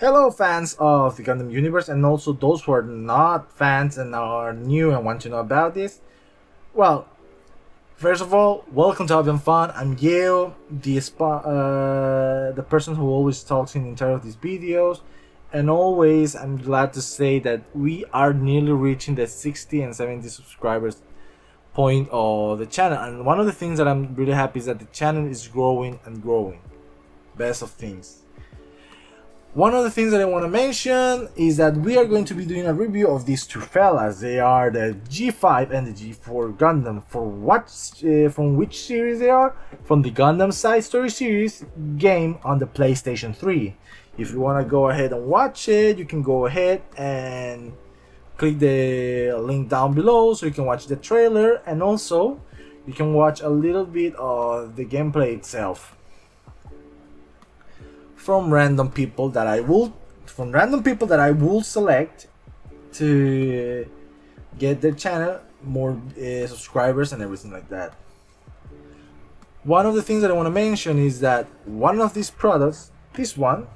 Hello fans of the Gundam universe, and also those who are not fans and are new and want to know about this. Well, first of all, welcome to Having Fun. I'm Yale, the person who always talks in the entire of these videos. And always, I'm glad to say that we are nearly reaching the 60 and 70 subscribers point of the channel. And one of the things that I'm really happy is that the channel is growing and growing. Best of things. One of the things that I want to mention is that we are going to be doing a review of these two fellas. They are the G-5 and the G-4 Gundam. From which series they are? From the Gundam Side Story series game on the PlayStation 3. If you want to go ahead and watch it, you can go ahead and click the link down below so you can watch the trailer, and also you can watch a little bit of the gameplay itself. From random people that I will select to get their channel more subscribers and everything like that. One of the things that I want to mention is that one of these products, this one,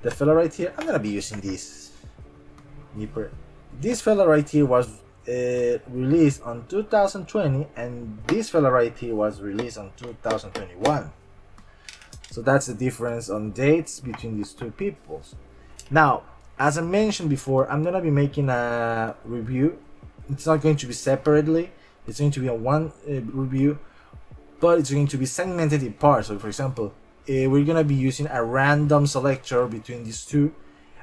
the fella right here, I'm gonna be using this. This fella right here was released on 2020, and this fella right here was released on 2021. So that's the difference on dates between these two peoples. Now, as I mentioned before, I'm gonna be making a review. It's not going to be separately. It's going to be a one review, but it's going to be segmented in parts. So, for example, we're gonna be using a random selector between these two,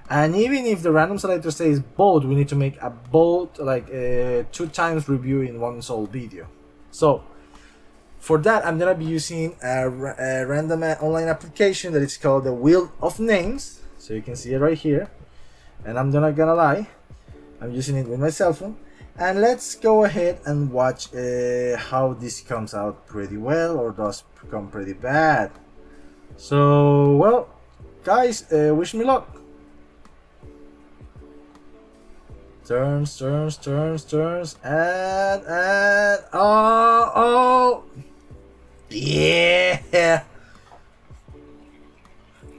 and even if the random selector says both, we need to make a both, like 2 times review in one sole video. So for that, I'm gonna be using a random online application that is called the Wheel of Names. So you can see it right here, and I'm not gonna lie, I'm using it with my cell phone. And let's go ahead and watch how this comes out pretty well or does become pretty bad. So, well, guys, wish me luck. Turns, and oh, yeah.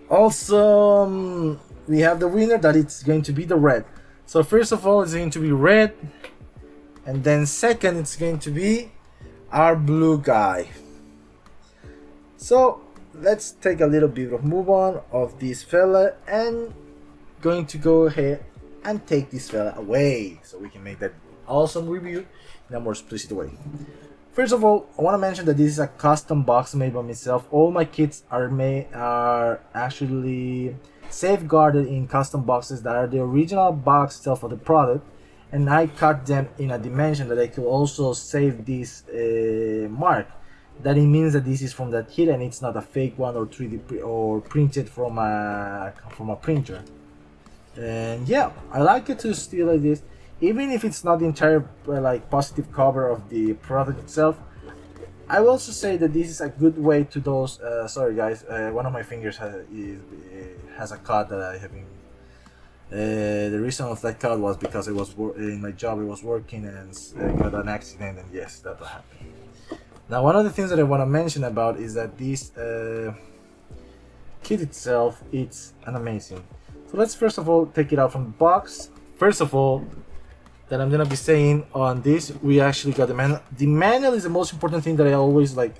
Also, we have the winner, that it's going to be the red. So first of all, it's going to be red, and then second, it's going to be our blue guy. So let's take a little bit of move on of this fella, and going to go ahead and take this fella away so we can make that awesome review in a more explicit way. First of all, I want to mention that this is a custom box made by myself. All my kits are actually safeguarded in custom boxes that are the original box itself of the product, and I cut them in a dimension that I could also save this mark. That it means that this is from that kit and it's not a fake one or 3D or printed from a printer. And yeah, I like it to still like this, even if it's not the entire like positive cover of the product itself. I will also say that this is a good way to those sorry guys, one of my fingers has a cut that I have been the reason of that cut was because it was in my job. I was working and got an accident, and yes, that happened. Now, one of the things that I want to mention about is that this kit itself, it's an amazing. So let's first of all take it out from the box. First of all, that I'm gonna be saying on this, we actually got the manual. The manual is the most important thing that I always like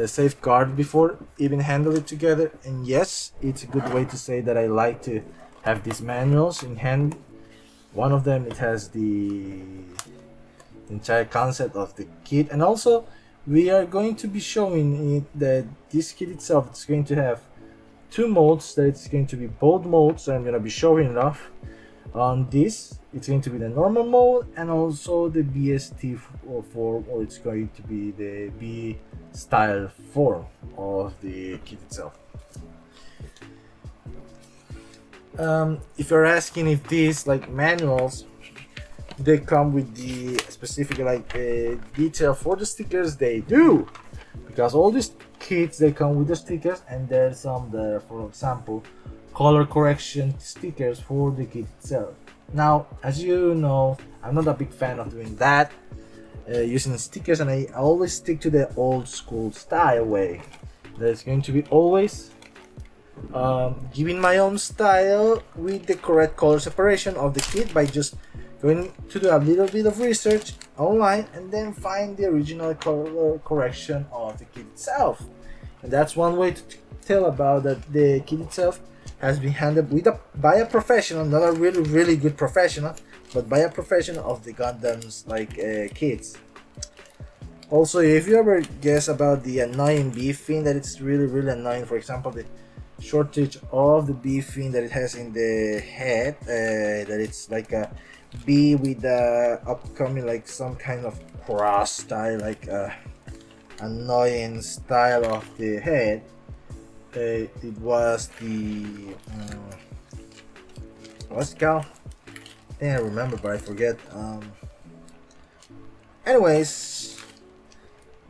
safeguard before even handle it together. And yes, it's a good way to say that I like to have these manuals in hand. One of them, it has the entire concept of the kit, and also we are going to be showing it that this kit itself, it's going to have 2 modes, that it's going to be both modes. So I'm going to be showing it off on this. It's going to be the normal mode and also the BST form, or it's going to be the B style form of the kit itself. If you're asking if these like manuals, they come with the specific like detail for the stickers, they do, because all these kits, they come with the stickers, and there's some there, for example, color correction stickers for the kit itself. Now, as you know, I'm not a big fan of doing that, using stickers, and I always stick to the old school style way. There's going to be always giving my own style with the correct color separation of the kit by just going to do a little bit of research online and then find the original color correction of the kit itself. And that's one way to tell about that the kit itself has been handled by a professional, not a really good professional, but by a professional of the Gundams kits. Also, if you ever guess about the annoying B fin that it's really annoying, for example, the shortage of the B fin that it has in the head, that it's like a B with the upcoming like some kind of cross style, like annoying style of the head. It was the what's it called? I think I remember, but I forget. Anyways,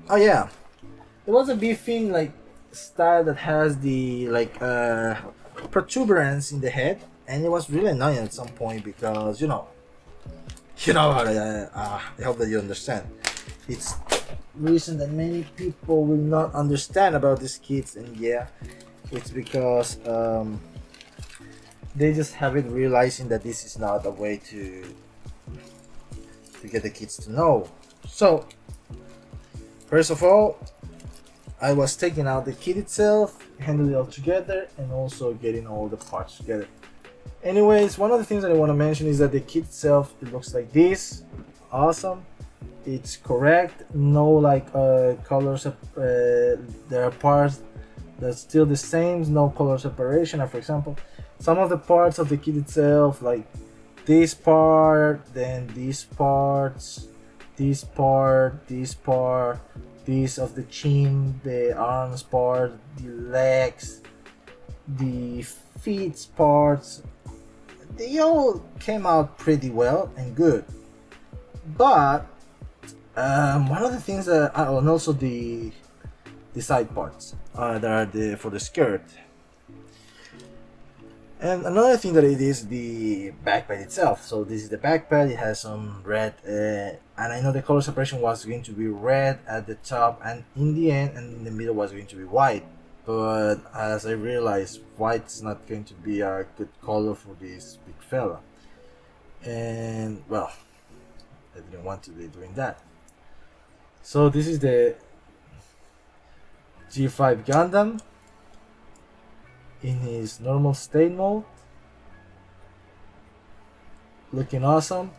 oh yeah, there was a B-fin like style that has the protuberance in the head, and it was really annoying at some point because you know how I hope that you understand. It's reason that many people will not understand about these kids, and yeah, it's because they just haven't realizing that this is not a way to get the kids to know. So first of all, I was taking out the kit itself, handling it all together, and also getting all the parts together. Anyways, one of the things that I want to mention is that the kit itself, it looks like this. Awesome. It's correct. No colors. There are parts that's still the same. No color separation. For example, some of the parts of the kit itself, like this part, then these parts, this part, this part, this of the chin, the arms part, the legs, the feet parts, they all came out pretty well and good. But one of the things that, and also the side parts that are for the skirt. And another thing that it is the backpack itself. So this is the backpack. It has some red, and I know the color separation was going to be red at the top and in the end, and in the middle was going to be white. But as I realized, white's not going to be a good color for this big fella. And well, I didn't want to be doing that. So this is the G-5 Gundam in his normal state mode, looking awesome.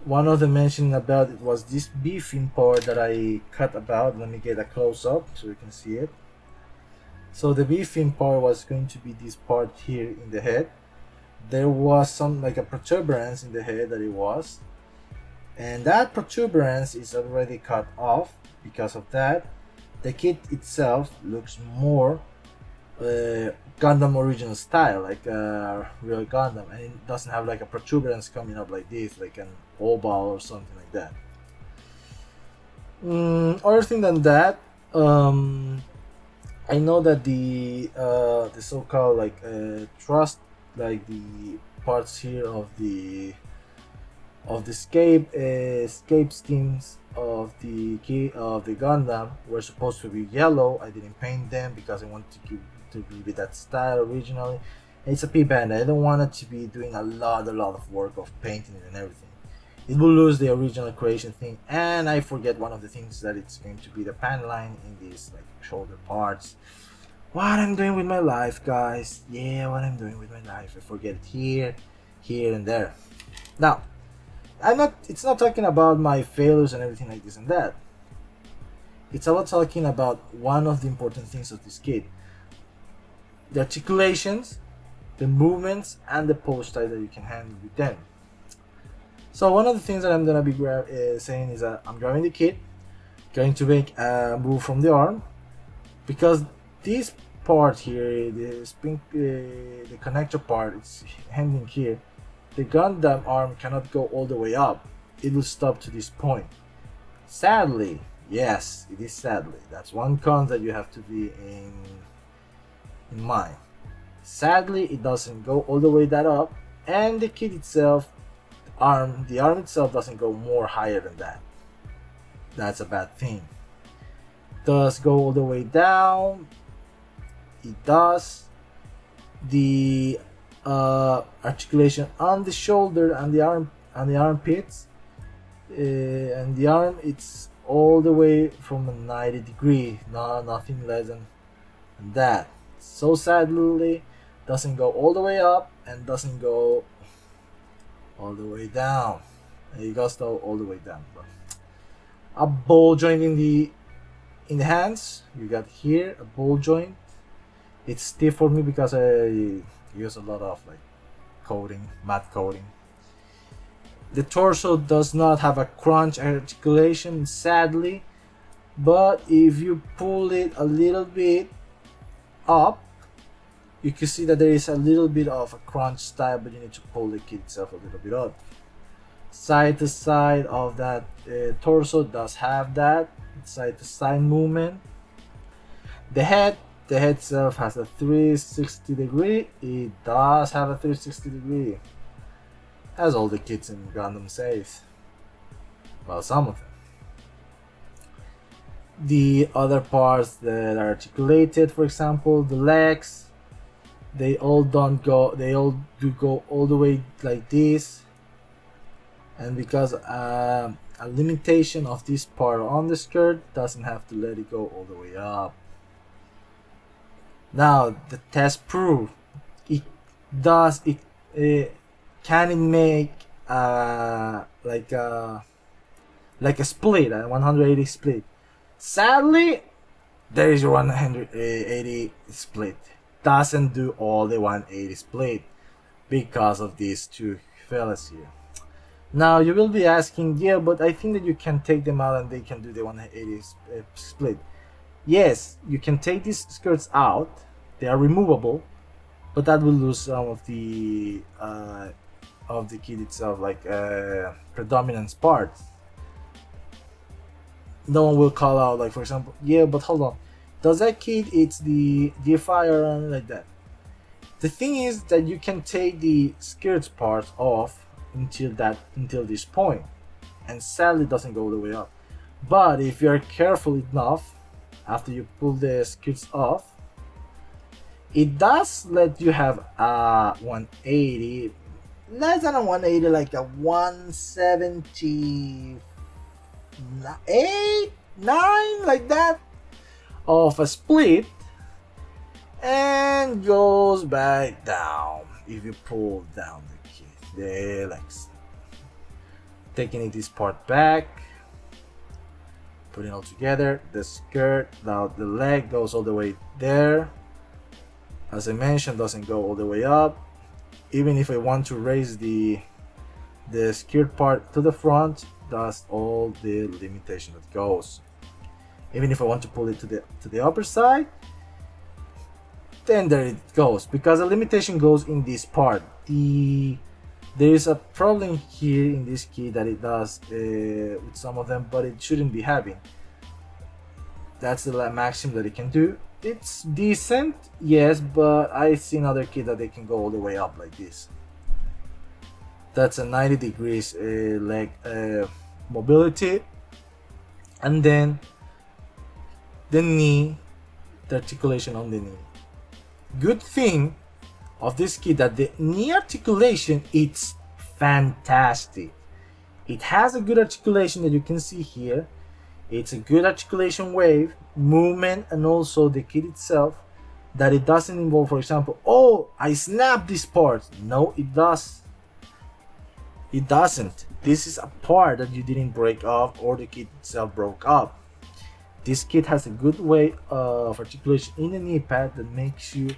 One of the mentioning about it was this B-fin part that I cut about. Let me get a close up so you can see it. So the B-fin part was going to be this part here in the head. There was some like a protuberance in the head that it was, and that protuberance is already cut off. Because of that, the kit itself looks more Gundam original style, like a real Gundam, and it doesn't have like a protuberance coming up like this, like an oval or something like that. Other thing than that, I know that the so-called thrust, like the parts here of the escape schemes of the Gundam were supposed to be yellow. I didn't paint them because I wanted to be with that style originally. It's a P-Bandai. I don't want it to be doing a lot of work of painting it and everything. It will lose the original creation thing, and I forget one of the things that it's going to be the pan line in these like shoulder parts. What I'm doing with my life, guys. Yeah, what I'm doing with my life. I forget it here and there. Now, it's not talking about my failures and everything like this and that. It's about talking about one of the important things of this kit: the articulations, the movements, and the pose style that you can handle with them. So one of the things that I'm gonna be saying is that I'm grabbing the kit, going to make a move from the arm, because this part here, the connector part, it's hanging here. The Gundam arm cannot go all the way up. It will stop to this point. Sadly, yes, it is sadly. That's one con that you have to be in mind. Sadly, it doesn't go all the way that up, and the kit itself, the arm itself doesn't go more higher than that. That's a bad thing. It does go all the way down. It does. the articulation on the shoulder and the armpits, and the arm, it's all the way from a 90 degree, nothing less than that. So sadly, doesn't go all the way up and doesn't go all the way down. It goes all the way down. But a ball joint in the hands. You got here a ball joint. It's stiff for me because I use a lot of like coating, matte coating. The torso does not have a crunch articulation, sadly, but if you pull it a little bit up, you can see that there is a little bit of a crunch style, but you need to pull the kit itself a little bit up. Side to side of that torso does have that side to side movement. The head itself has a 360 degree. It does have a 360 degree, as all the kits in Gundam says. Well, some of them. The other parts that are articulated, for example, the legs, they all do go all the way like this. And because a limitation of this part on the skirt, doesn't have to let it go all the way up. Now the test proof, can it make like a split, a 180 split? Sadly, there is a 180 split. Doesn't do all the 180 split because of these two fellas here. Now you will be asking, yeah, but I think that you can take them out and they can do the 180 split. Yes, you can take these skirts out. They are removable, but that will lose some of the kit itself, like predominance parts. No one will call out, like, for example, yeah, but hold on, does that kit, it's the G-5 or like that? The thing is that you can take the skirts parts off until this point, and sadly doesn't go all the way up. But if you're careful enough, after you pull the skirts off, it does let you have a 180, less than a 180, like a 178, 9, like that, of a split, and goes back down if you pull down the legs. Taking this part back, putting it all together, the skirt, now the leg goes all the way there. As I mentioned, doesn't go all the way up. Even if I want to raise the skirt part to the front, that's all the limitation that goes. Even if I want to pull it to the upper side, then there it goes, because the limitation goes in this part. There is a problem here in this key that it does with some of them, but it shouldn't be having. That's the maximum that it can do. It's decent, yes, but I've seen other kits that they can go all the way up like this. That's a 90 degrees leg mobility. And then the knee, the articulation on the knee. Good thing of this kit that the knee articulation, it's fantastic. It has a good articulation that you can see here. It's a good articulation wave, movement, and also the kit itself, that it doesn't involve, for example, oh, I snapped this part. No, it doesn't. This is a part that you didn't break off, or the kit itself broke up. This kit has a good way of articulation in the knee pad that makes you,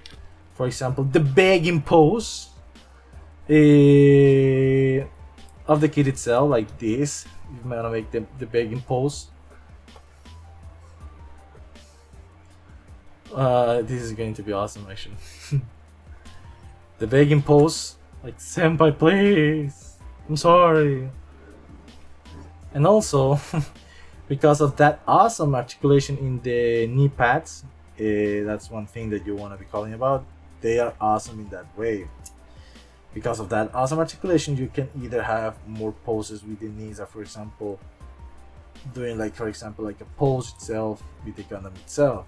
for example, the begging pose of the kit itself, like this. You might want to make the begging pose. This is going to be awesome, actually. The begging pose, like, senpai, please, I'm sorry. And also, because of that awesome articulation in the knee pads, that's one thing that you want to be calling about. They are awesome in that way. Because of that awesome articulation, you can either have more poses with the knees, or for example, doing, like, for example, like a pose itself with the Gundam itself.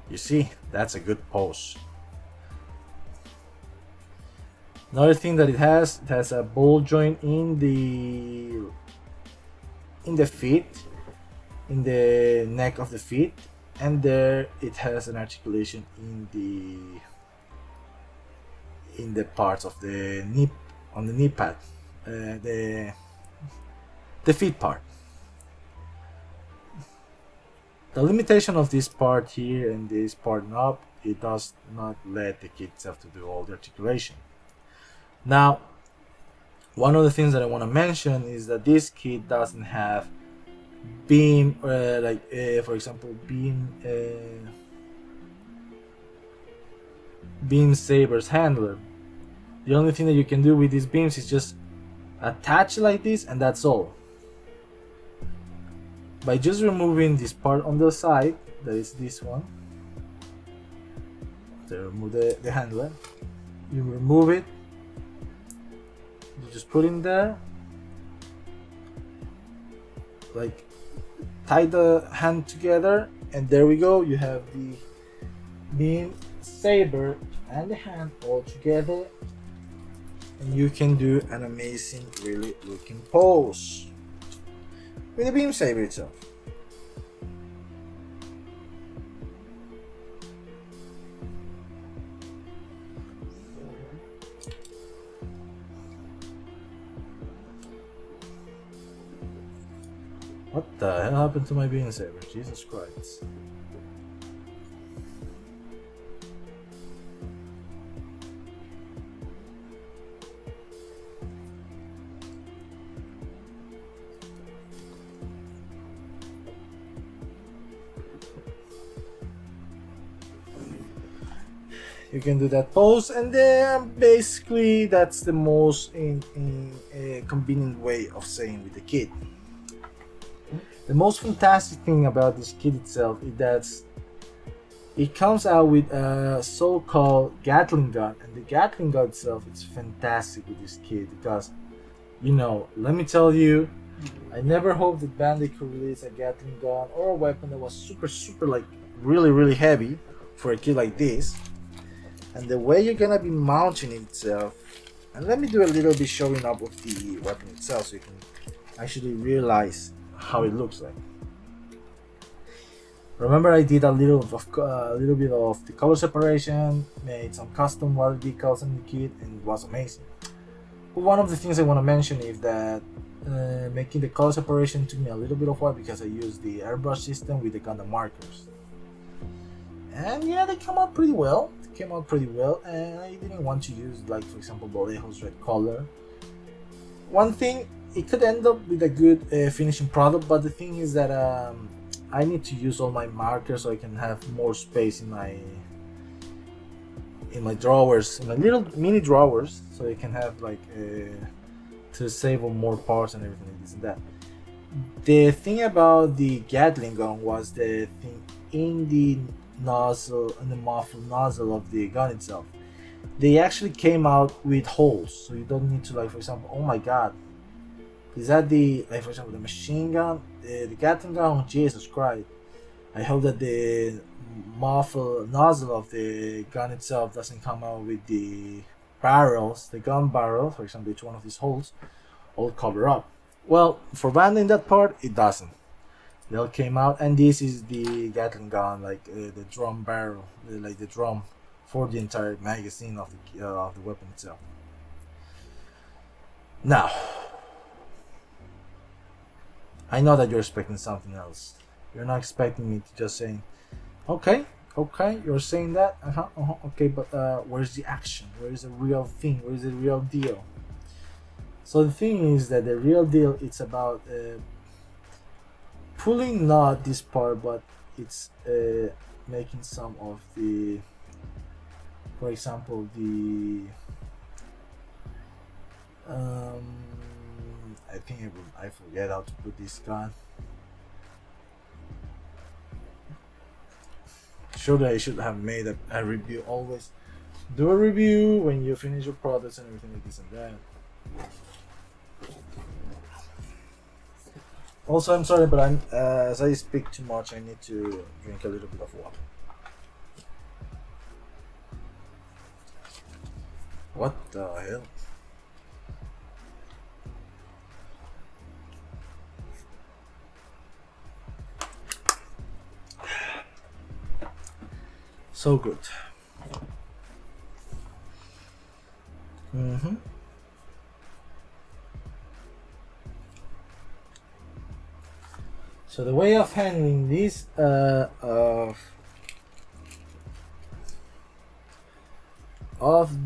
You see, that's a good pose. Another thing that it has a ball joint in the feet, in the neck of the feet, and there it has an articulation in the parts of the knee, on the knee pad, the feet part. The limitation of this part here and this part knob, it does not let the kit itself to do all the articulation. Now, one of the things that I want to mention is that this kit doesn't have beam, for example, beam sabers handler. The only thing that you can do with these beams is just attach like this, and that's all. By just removing this part on the side, that is this one, to remove the handler, you remove it, you just put in there, like tie the hand together, and there we go, you have the beam saber and the hand all together, and you can do an amazing, really looking pose with the beam saber itself. What the hell happened to my beam saber? Jesus Christ. You can do that pose, and then basically that's the most convenient way of saying with the kit. The most fantastic thing about this kit itself is that it comes out with a so-called Gatling Gun, and the Gatling Gun itself is fantastic with this kit because, you know, let me tell you, I never hoped that Bandai could release a Gatling Gun or a weapon that was super like really heavy for a kit like this. And the way you're gonna be mounting it itself, and let me do a little bit showing up of the weapon itself so you can actually realize how it looks like. Remember, I did a little bit of the color separation, made some custom water decals in the kit, and it was amazing. But one of the things I want to mention is that making the color separation took me a little bit of while because I used the airbrush system with the Gundam markers. And yeah, they came out pretty well. And I didn't want to use, like, for example, Vallejo's red color. One thing, it could end up with a good finishing product, but the thing is that I need to use all my markers so I can have more space in my drawers, in my little mini drawers, so I can have like to save on more parts and everything like this and that. The thing about the Gatling gun was the thing in the nozzle and the muffled nozzle of the gun itself. They actually came out with holes, so you don't need to, like, for example, oh my god, is that the, like, for example, the machine gun, the Gatling gun? Jesus Christ! I hope that the muffled nozzle of the gun itself doesn't come out with the barrels, the gun barrel, for example, each one of these holes, all cover up. Well, for Bandai in that part, it doesn't. They all came out, and this is the Gatling gun, like the drum barrel, like the drum for the entire magazine of the weapon itself. Now, I know that you're expecting something else. You're not expecting me to just say, okay, you're saying that, okay, but where's the action? Where is the real thing? Where is the real deal? So the thing is that the real deal, it's about pulling not this part, but it's making some of the, for example, the I think I forget how to put this gun. Surely I should have made a review. Always do a review when you finish your products and everything like this and that. Also, I'm sorry, but as I speak too much, I need to drink a little bit of water. What the hell? So good. So the way of handling this of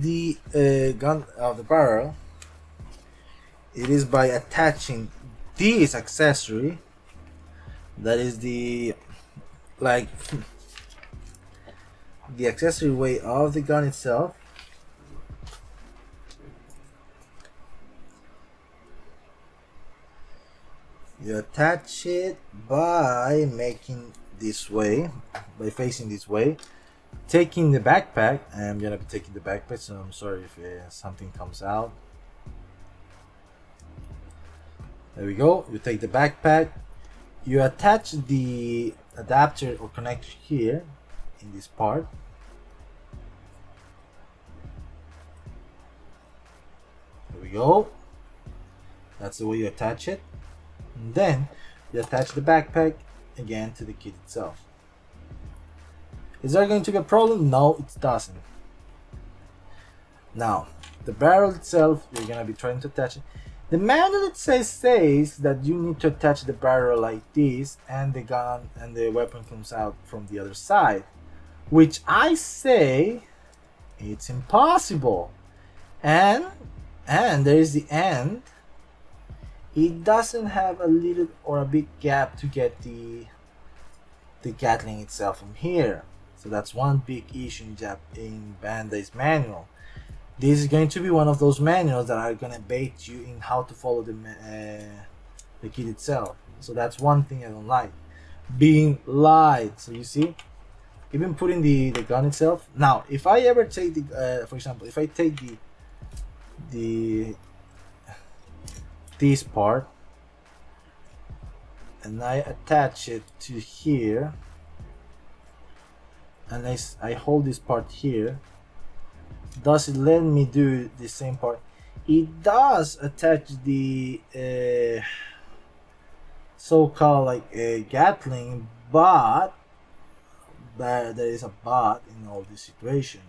the gun of the barrel, it is by attaching this accessory, that is the like the accessory way of the gun itself. You attach it by making this way, by facing this way, taking the backpack. I'm gonna be taking the backpack, so I'm sorry if something comes out. There we go. You take the backpack, you attach the adapter or connector here in this part. There we go. That's the way you attach it. And then you attach the backpack again to the kit itself. Is there going to be a problem? No, it doesn't. Now, the barrel itself, you're gonna be trying to attach it. The manual it says that you need to attach the barrel like this, and the gun and the weapon comes out from the other side, which I say it's impossible. And there is the end. It doesn't have a little or a big gap to get the Gatling itself from here. So that's one big issue in Bandai's manual. This is going to be one of those manuals that are gonna bait you in how to follow the kit itself. So that's one thing I don't like, being lied. So you see, even putting the gun itself. Now, if I ever take the, for example, if I take this part and I attach it to here, and I hold this part here, does it let me do the same part? It does attach the so-called like a Gatling, but there is a but in all this situation.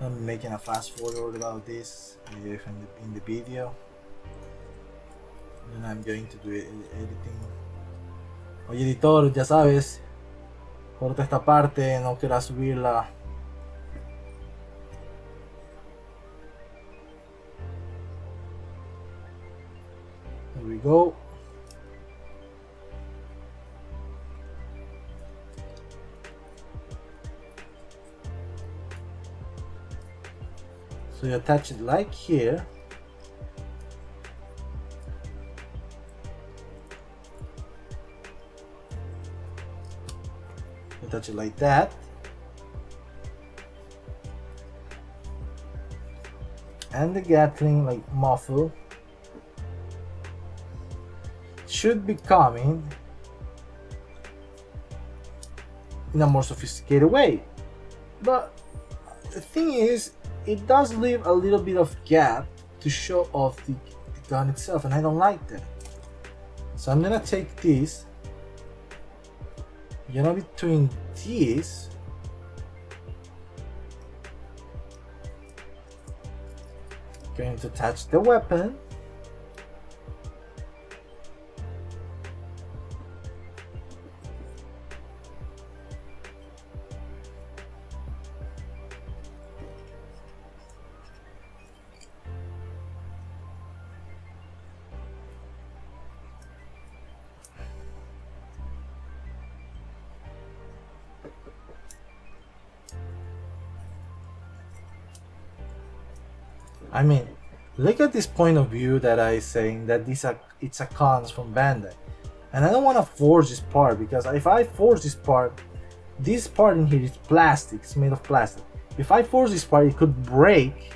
I'm making a fast forward about this in the video, and I'm going to do editing. Oye, editor, ya sabes, corta esta parte, no quieras subirla. There we go. So you attach it like here. Attach it like that. And the Gatling like muffle should be coming in a more sophisticated way. But the thing is, it does leave a little bit of gap to show off the gun itself, and I don't like that. So I'm gonna take this, between these, going to attach the weapon. I mean, look at this point of view that I saying that it's a cons from Bandai, and I don't want to force this part, because if I force this part in here is plastic. It's made of plastic. If I force this part, it could break,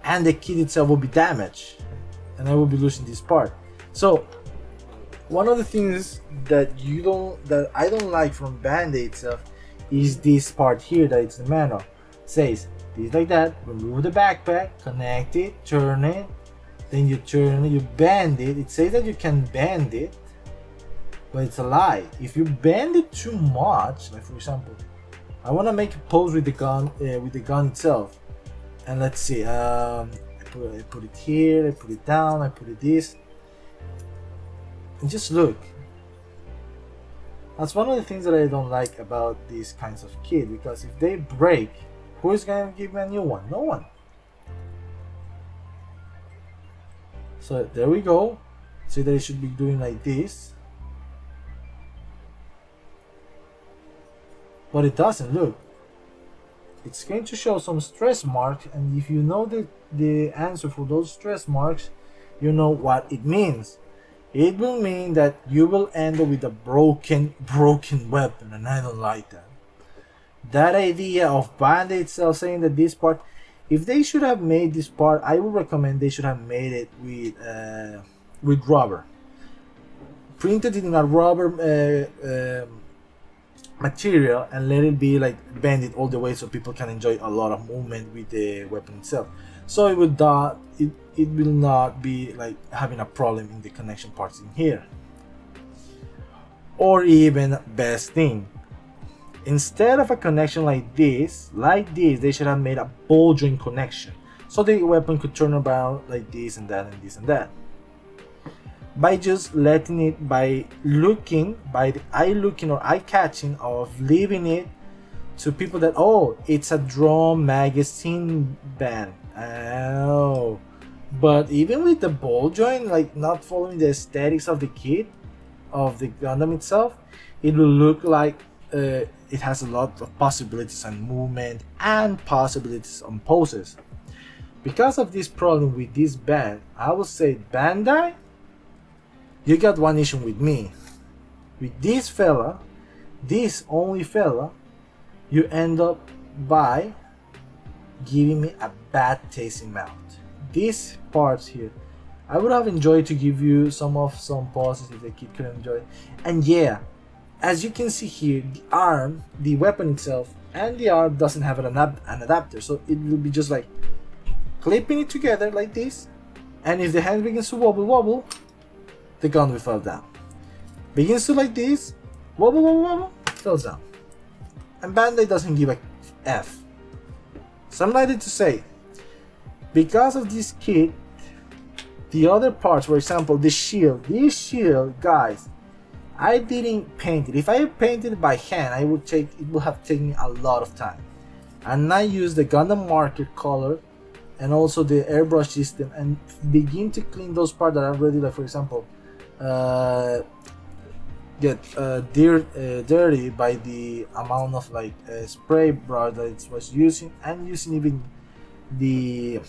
and the kit itself will be damaged, and I will be losing this part. So one of the things that I don't like from Bandai itself is this part here that it's the manual. It says this like that, remove the backpack, connect it, turn it, then you turn it, you bend it. It says that you can bend it, but it's a lie. If you bend it too much, like for example, I want to make a pose with the gun itself, and let's see, I put it here, I put it down, I put it this, and just look. That's one of the things that I don't like about these kinds of kit, because if they break, who is going to give me a new one? No one. So there we go. See that it should be doing like this, but it doesn't. Look, it's going to show some stress marks, and if you know the answer for those stress marks, you know what it means. It will mean that you will end up with a broken weapon, and I don't like that. That idea of Bandai itself saying that this part, if they should have made this part, I would recommend they should have made it with rubber, printed it in a rubber material, and let it be like bended all the way so people can enjoy a lot of movement with the weapon itself. So it will not be like having a problem in the connection parts in here. Or even best thing, instead of a connection like this, they should have made a ball joint connection, so the weapon could turn around like this and that and this and that. By just letting it, by the eye looking or eye catching of leaving it to people that, oh, it's a drum magazine band. Oh, but even with the ball joint, like not following the aesthetics of the kit of the Gundam itself, it will look like it has a lot of possibilities on movement and possibilities on poses. Because of this problem with this band, I would say, Bandai, you got one issue with me. With this fella, this only fella, you end up by giving me a bad tasting mouth. These parts here, I would have enjoyed to give you some poses if the kid could enjoy it. And yeah, as you can see here, the arm, the weapon itself, and the arm doesn't have an adapter, so it will be just like clipping it together like this, and if the hand begins to wobble, the gun will fall down. Begins to like this, wobble, falls down. And Bandai doesn't give a F. So I'm likely to say, because of this kit, the other parts, for example, this shield, guys, I didn't paint it. If I painted it by hand, it would have taken me a lot of time. And I used the Gundam marker color and also the airbrush system and begin to clean those parts that are already, like for example, get dirty by the amount of like spray brush that it was using, and using even the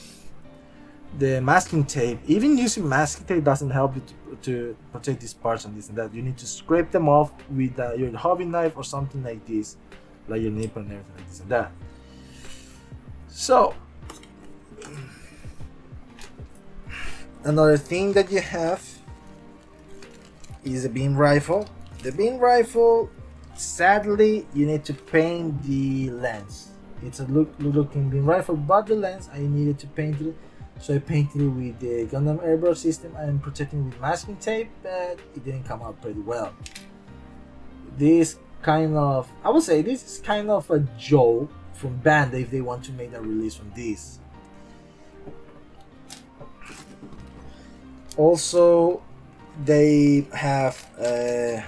masking tape. Even using masking tape doesn't help you to protect these parts and this and that. You need to scrape them off with your hobby knife or something like this, like your nipple and everything like this and that. So another thing that you have is a beam rifle. The beam rifle, sadly, you need to paint the lens. It's a looking beam rifle, but the lens I needed to paint it, so I painted it with the Gundam airbrush system and protecting it with masking tape, but it didn't come out pretty well. I would say this is kind of a joke from Bandai if they want to make a release from this. Also, they have the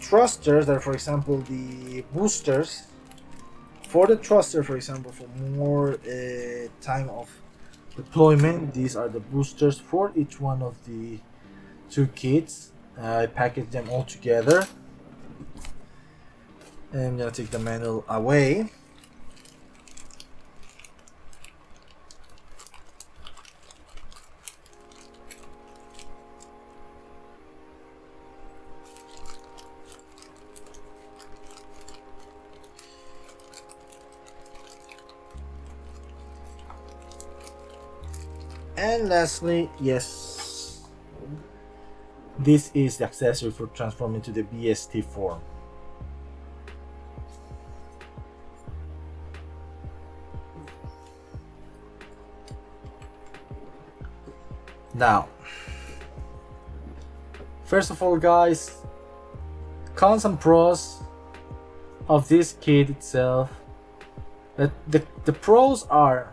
thrusters that are, for example, the boosters. For the thruster, for example, for more time of deployment, these are the boosters for each one of the two kits. I packaged them all together. And I'm gonna take the manual away. And lastly, yes, this is the accessory for transforming to the BST form. Now, first of all, guys, cons and pros of this kit itself. The pros are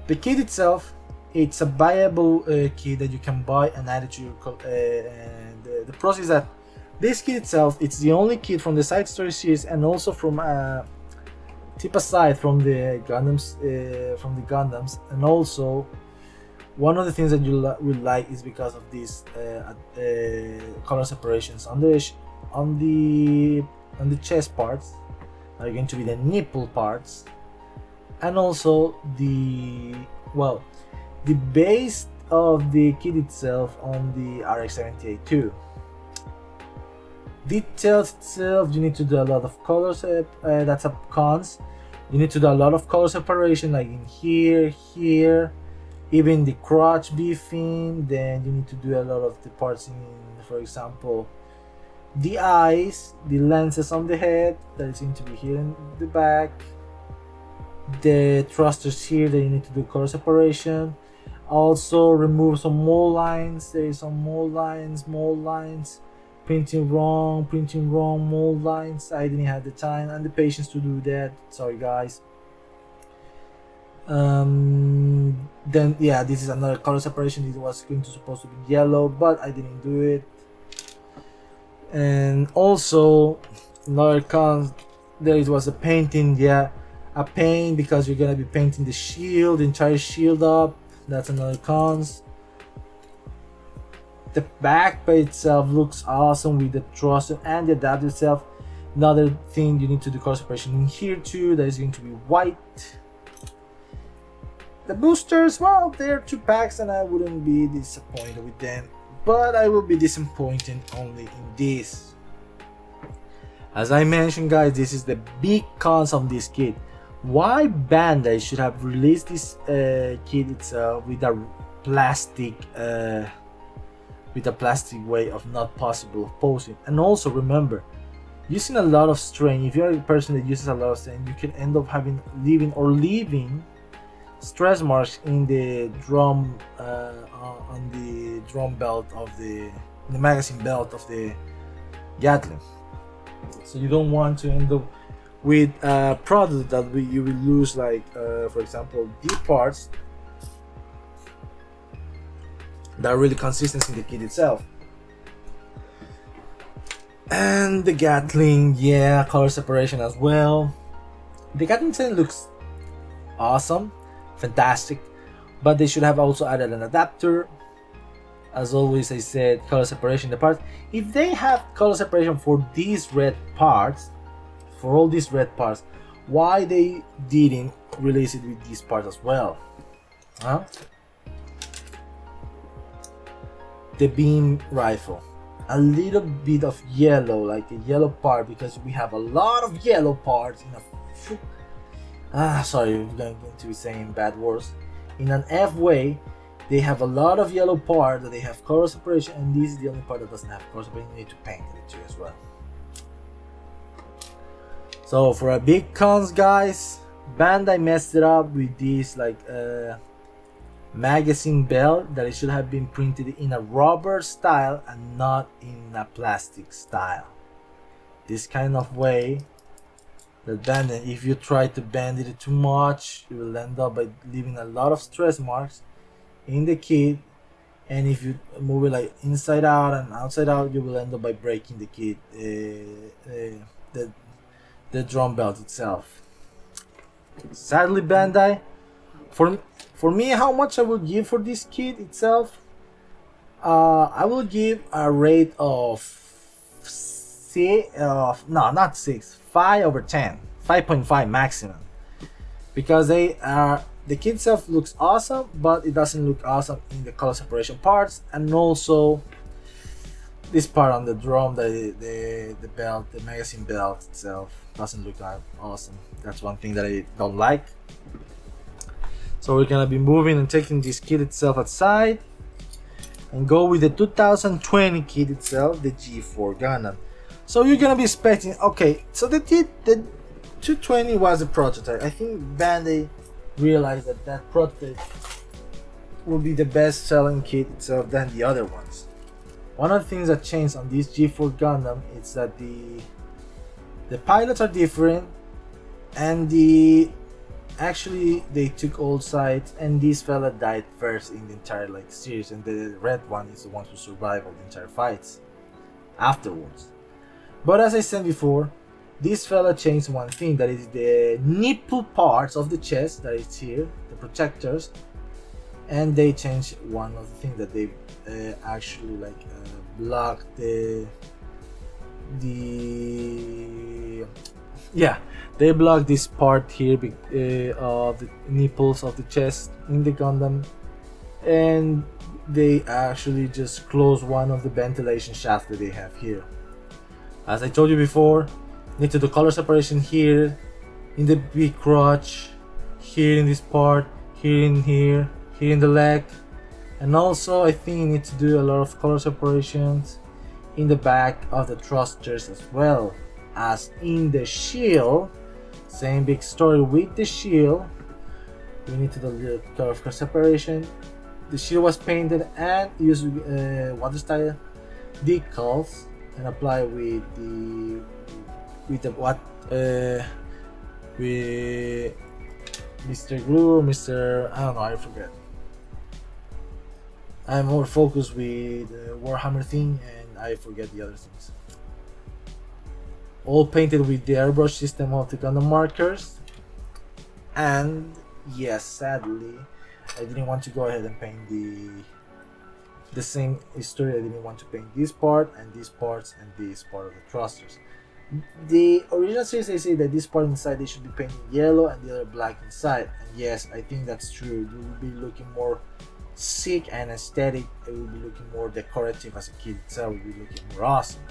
the kit itself. It's a buyable kit that you can buy and add it to your and the pros is that this kit itself, it's the only kit from the side story series and also from tip aside from the Gundams, and also one of the things that you will like is because of these color separations on the chest parts are going to be the nipple parts, and also the base of the kit itself on the RX-78 too. Details itself, you need to do a lot of colors. That's a cons. You need to do a lot of color separation, like in here, even the crotch beefing. Then you need to do a lot of the parts in, for example, the eyes, the lenses on the head that is going to be here in the back, the thrusters here that you need to do color separation. Also remove some mold lines. There is some mold lines, printing wrong mold lines. I didn't have the time and the patience to do that, sorry guys. Then yeah, this is another color separation. It was supposed to be yellow, but I didn't do it. And also another con, there it was a painting. Yeah, a paint, because you're gonna be painting the shield, the entire shield up. That's another cons. The back by itself looks awesome with the thruster and the adapter itself. Another thing, you need to do color separation in here too. That is going to be white. The boosters, well, they're 2 packs and I wouldn't be disappointed with them, but I will be disappointed only in this. As I mentioned, guys, this is the big cons of this kit. Why Bandai should have released this kit itself with a plastic way of not possible of posing. And also remember, using a lot of strain, if you're a person that uses a lot of strain, you can end up leaving stress marks in the drum on the drum belt of the magazine belt of the Gatling. So you don't want to end up with a product that you will lose, like for example, these parts that are really consistent in the kit itself. And the Gatling, yeah, color separation as well. The Gatling design looks awesome, fantastic, but they should have also added an adapter. As always, I said color separation in the parts. If they have color separation for these red parts, for all these red parts, why they didn't release it with these parts as well? Huh? The beam rifle, a little bit of yellow, like a yellow part, because we have a lot of yellow parts in a sorry, we're going to be saying bad words. In an F way, they have a lot of yellow part that they have color separation, and this is the only part that doesn't have color separation. You need to paint it too as well. So for a big cons, guys, Bandai messed it up with this like magazine belt that it should have been printed in a rubber style and not in a plastic style. This kind of way that Bandai, if you try to bend it too much, you will end up by leaving a lot of stress marks in the kit, and if you move it like inside out and outside out, you will end up by breaking the kit, the drum belt itself. Sadly, Bandai, for me, how much I would give for this kit itself, I will give a rate of 5 over 10, 5.5 maximum, because the kit itself looks awesome, but it doesn't look awesome in the color separation parts, and also this part on the drum, the belt, the magazine belt itself doesn't look awesome. That's one thing that I don't like. So we're gonna be moving and taking this kit itself outside. and go with the 2020 kit itself, the G-4 Gundam. So you're gonna be expecting, okay, so the 220 was a prototype. I think Bandai realized that that prototype will be the best selling kit itself than the other ones. One of the things that changed on this G-4 Gundam is that the pilots are different, and actually they took old sides, and this fella died first in the entire series, and the red one is the one who survived all the entire fights afterwards. But as I said before, this fella changed one thing, that is the nipple parts of the chest that is here, the protectors, and they changed one of the things that they actually block they block this part here of the nipples of the chest in the Gundam, and they actually just close one of the ventilation shafts that they have here. As I told you before, need to do color separation here in the big crotch, here in this part, here in the leg, and also I think you need to do a lot of color separations in the back of the thrusters as well as in the shield. Same big story with the shield. We need to do a little color separation. The shield was painted and used water style decals and apply with Mr. Glue, I don't know, I forget. I'm more focused with Warhammer thing, and I forget the other things. All painted with the airbrush system of the Gundam markers. And yes, sadly, I didn't want to go ahead and paint the same story. I didn't want to paint this part and these parts and this part of the thrusters. The original series, they say that this part inside they should be painted yellow and the other black inside. And yes, I think that's true. You will be looking more sick and aesthetic. It will be looking more decorative as a kid itself. It will be looking more awesome.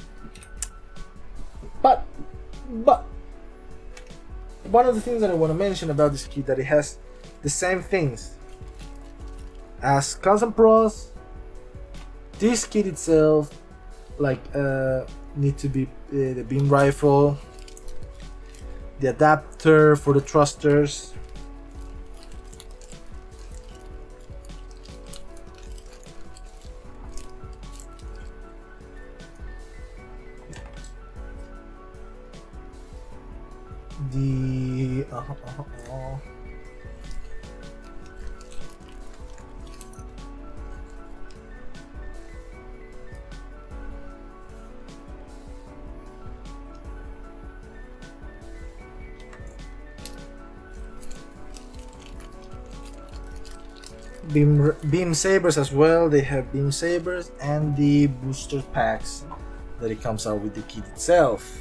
But one of the things that I want to mention about this kit, that it has the same things as Gundam Pros. This kit itself, need to be the beam rifle, the adapter for the thrusters, the beam sabers as well. They have beam sabers and the booster packs that it comes out with the kit itself.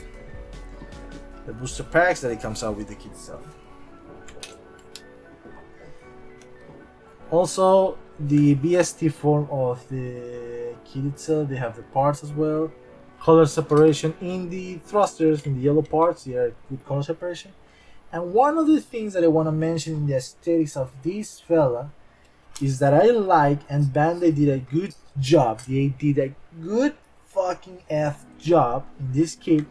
Also, the BST form of the kit itself, they have the parts as well. Color separation in the thrusters, in the yellow parts, they are good color separation. And one of the things that I want to mention in the aesthetics of this fella is that I like, and Bandai did a good job. They did a good fucking job in this kit,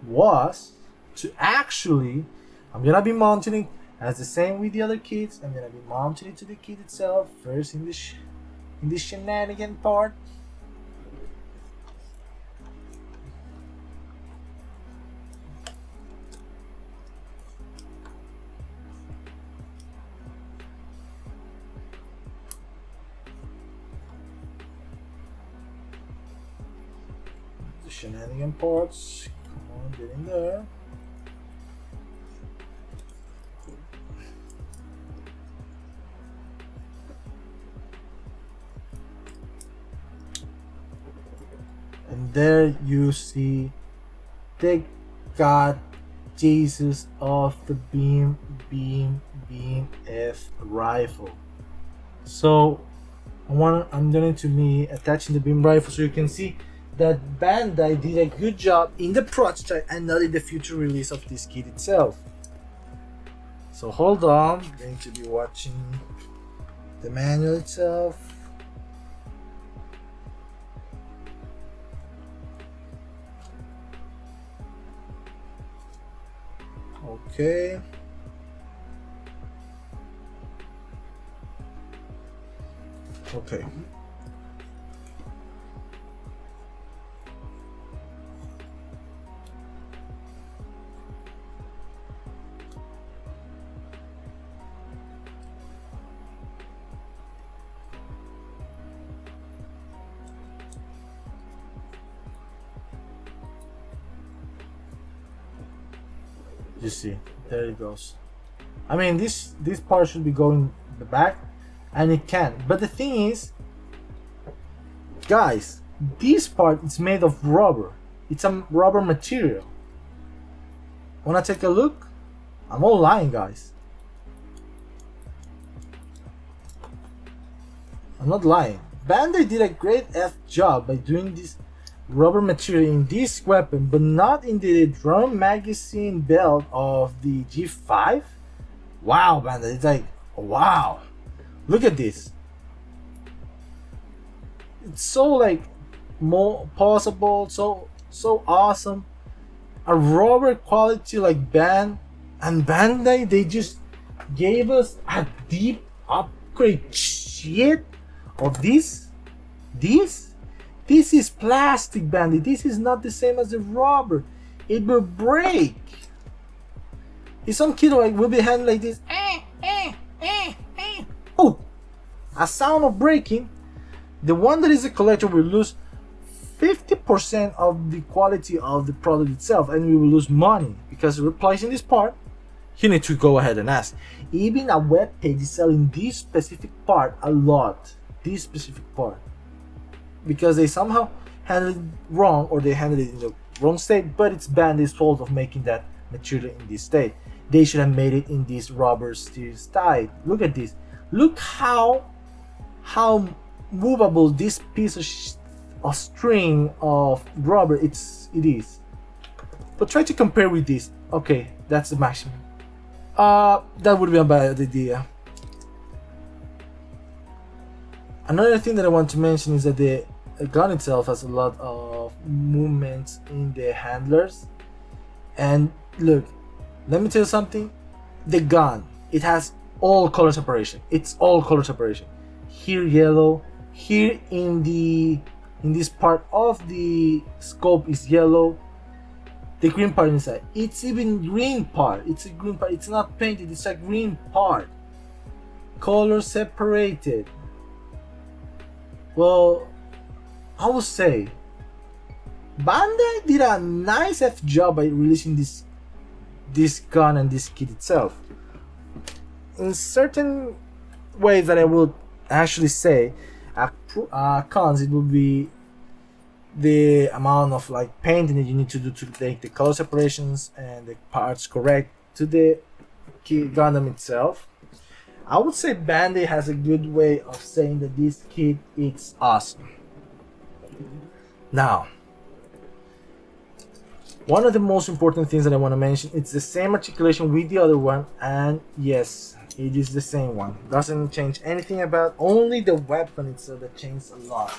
was to actually, I'm gonna be mounting it as the same with the other kits. I'm gonna be mounting it to the kit itself first in the shenanigan part. The shenanigan parts. Come on, get in there. And there you see the God Jesus of the beam F rifle. So I'm going to be attaching the beam rifle so you can see that Bandai did a good job in the prototype and not in the future release of this kit itself. So hold on, I'm going to be watching the manual itself. Okay. Okay. You see, there it goes. I mean, this part should be going the back, and it can. But the thing is, guys, this part is made of rubber. It's a rubber material. Wanna take a look? I'm not lying, guys. I'm not lying. Bandai did a great job by doing this rubber material in this weapon, but not in the drum magazine belt of the G5. Wow, Bandai, it's like, wow. Look at this. It's so like more possible, so awesome. A rubber quality like band, and Bandai, they just gave us a deep upgrade shit of this. This is plastic, Bandai. This is not the same as the rubber. It will break. If some kid like will be handling like this, oh, a sound of breaking. The one that is a collector will lose 50% of the quality of the product itself, and we will lose money because replacing this part, you need to go ahead and ask. Even a web page is selling this specific part a lot. This specific part, because they somehow handled it wrong, or they handled it in the wrong state. But it's Bandai's fault of making that material in this state. They should have made it in this rubber steel style. Look at this. Look how movable this piece of string of rubber it is. But try to compare with this. Okay, that's the maximum. That would be a bad idea. Another thing that I want to mention is that the gun itself has a lot of movements in the handlers. And look, let me tell you something. The gun, it has all color separation. It's all color separation. Here yellow, here in this part of the scope is yellow. The green part inside, it's even green part. It's a green part. It's not painted. It's a green part. Color separated. Well, I would say Bandai did a nice job by releasing this gun and this kit itself. In certain ways that I would actually say, cons, it would be the amount of like painting that you need to do to make the color separations and the parts correct to the Gundam itself. I would say Bandai has a good way of saying that this kit is awesome. Now, one of the most important things that I want to mention, it's the same articulation with the other one, and yes, it is the same one. Doesn't change anything about, only the weapon itself that changes a lot.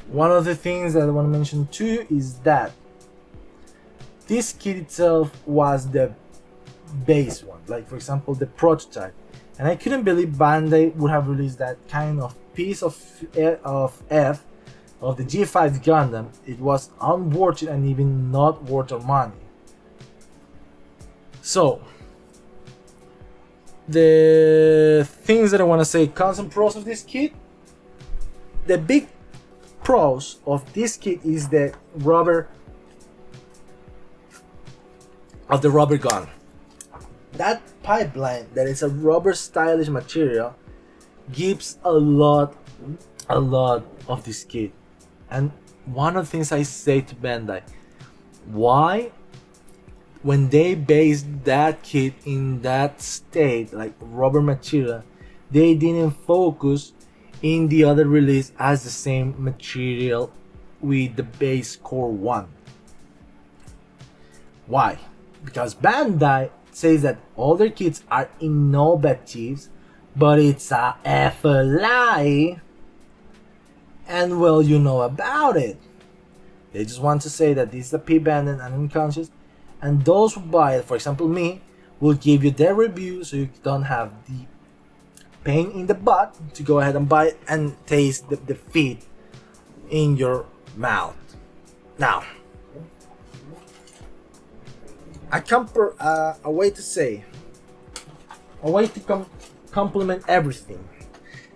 One of the things that I want to mention too is that this kit itself was the base one, like for example the prototype. And I couldn't believe Bandai would have released that kind of piece of the G5 Gundam. It was unworth it and even not worth our money. So, the things that I want to say, cons and pros of this kit. The big pros of this kit is the rubber gun. That pipeline, that is a rubber stylish material, gives a lot of this kit. And one of the things I say to Bandai, why when they based that kit in that state, like rubber material, they didn't focus in the other release as the same material with the base core one? Why? Because Bandai says that all their kits are innovative, but it's a lie, and well, you know about it. They just want to say that this is a P-Bandai and unconscious, and those who buy it, for example me, will give you their review so you don't have the pain in the butt to go ahead and buy it and taste the feet in your mouth. Now, a way to complement everything.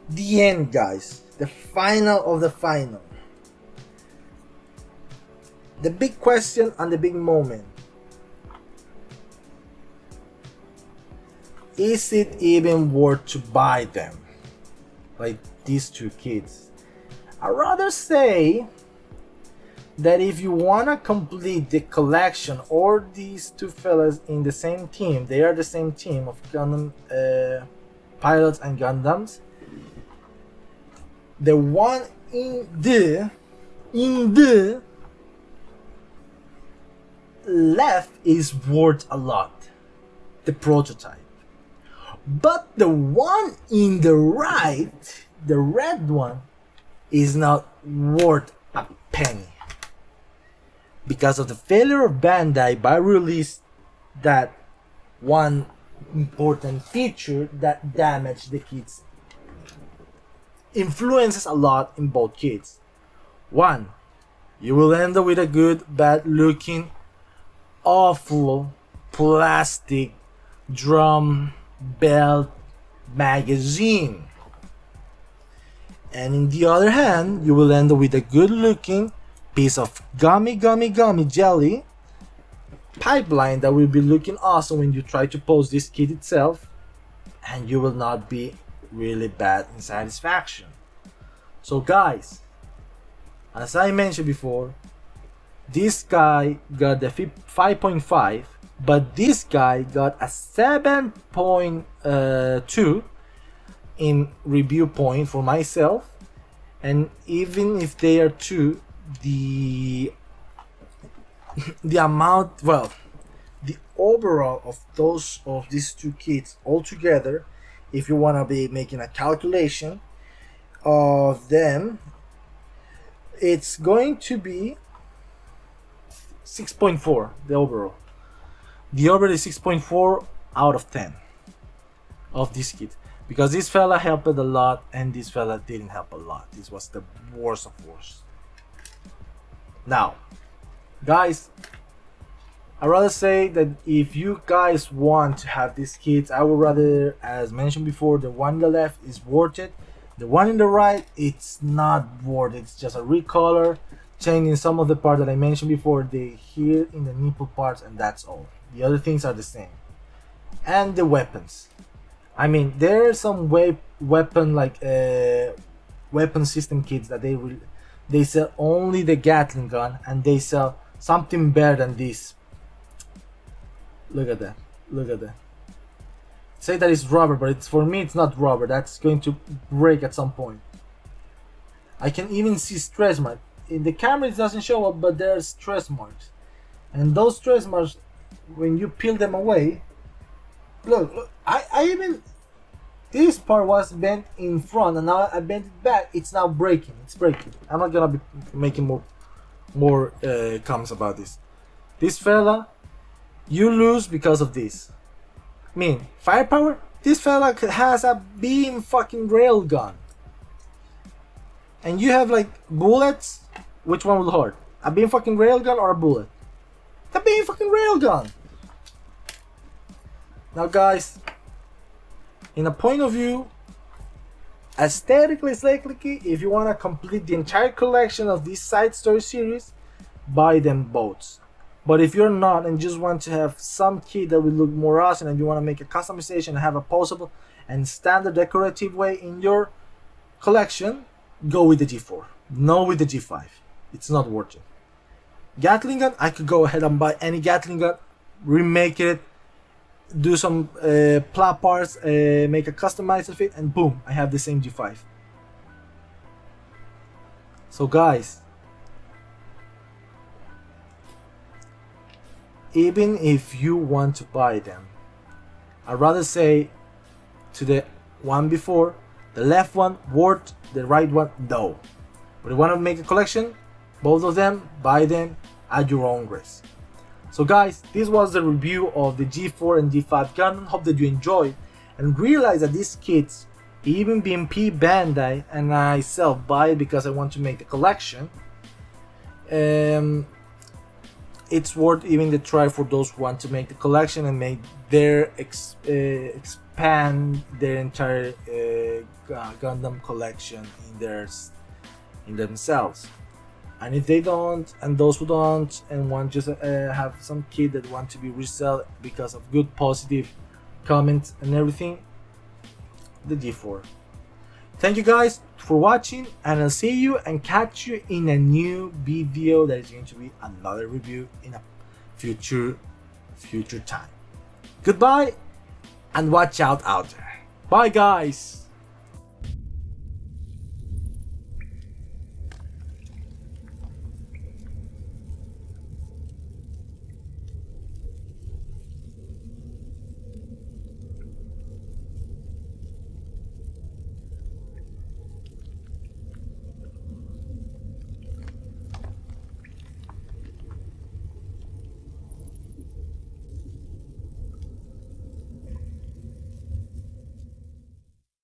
The end, guys. The final of the final. The big question and the big moment. Is it even worth to buy them? Like these two kids. I'd rather say that if you wanna complete the collection, or these two fellas in the same team, they are the same team of Gundam pilots and Gundams. The one in the left is worth a lot, the prototype. But the one in the right, the red one, is not worth a penny. Because of the failure of Bandai by release that one important feature that damaged the kids. Influences a lot in both kids. One, you will end up with a good, bad looking, awful plastic drum belt magazine. And in the other hand, you will end up with a good looking piece of gummy jelly pipeline that will be looking awesome when you try to pose this kit itself, and you will not be really bad in satisfaction. So guys, as I mentioned before, this guy got the 5.5, but this guy got a 7.2 in review point for myself. And even if they are two, the amount, well, the overall of these two kits altogether, if you want to be making a calculation of them, it's going to be 6.4. The overall is 6.4 out of 10 of this kit, because this fella helped a lot and this fella didn't help a lot. This was the worst of worst. Now, guys, I'd rather say that if you guys want to have these kits, I would rather, as mentioned before, the one on the left is worth it. The one in the right, it's not worth it. It's just a recolor, changing some of the parts that I mentioned before, the here in the nipple parts, and that's all. The other things are the same. And the weapons. I mean, there are some weapon system kits that they sell only the Gatling gun, and they sell something better than this. Look at that. Say that it's rubber, but for me it's not rubber. That's going to break at some point. I can even see stress marks. In the camera it doesn't show up, but there's stress marks. And those stress marks, when you peel them away, look, I even, this part was bent in front and now I bent it back. It's now breaking. It's breaking. I'm not gonna be making more comments about this. This fella, you lose because of this. I mean, firepower. This fella has a beam fucking rail gun, and you have like bullets. Which one will hurt? A beam fucking rail gun or a bullet? The beam fucking rail gun. Now, guys, in a point of view, aesthetically, if you want to complete the entire collection of this side story series, buy them both. But if you're not and just want to have some kit that will look more awesome, and you want to make a customization and have a posable and standard decorative way in your collection, go with the G-4. No with the G-5. It's not worth it. Gatling gun, I could go ahead and buy any Gatling gun, remake it, do some plat parts, make a customized fit, and boom, I have the same G5. So guys, even if you want to buy them, I'd rather say to the one before, the left one worth, the right one no. But if you want to make a collection, both of them, buy them at your own risk. So guys, this was the review of the G4 and G5 Gundam. Hope that you enjoyed and realize that these kits, even being P-Bandai, and I self-buy it because I want to make the collection, it's worth even the try for those who want to make the collection and make their expand their entire Gundam collection in themselves. And if they don't, and those who don't, and want just have some kid that want to be resell because of good positive comments and everything, the G4. Thank you guys for watching, and I'll see you and catch you in a new video that is going to be another review in a future time. Goodbye, and watch out there. Bye guys.